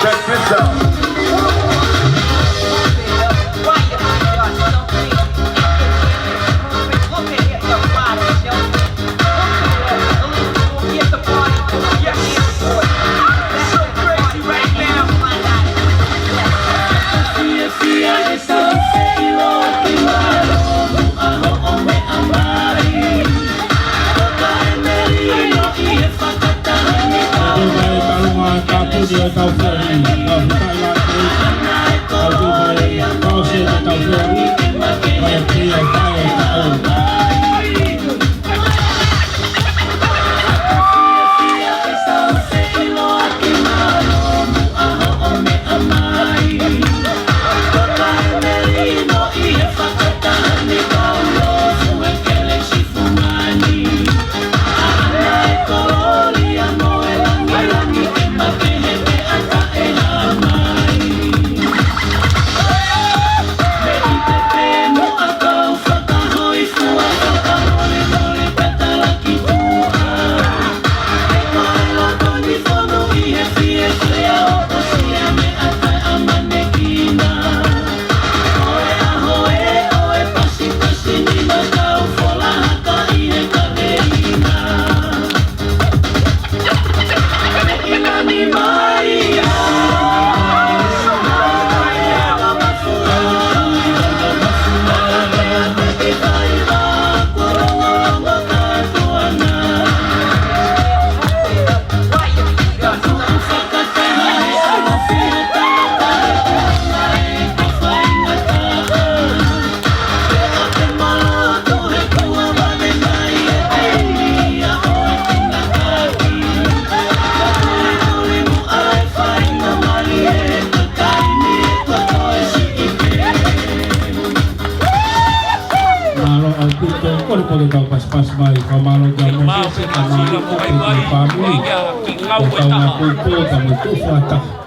Check this out. Dia tau ferry, tau ferry, tau ferry, tau ferry, kaya kaya tau. Kau tahu pas-pas baik kau malu jamu sih, kau malu kau pergi pamili, kau ngaku kamu tu fatah.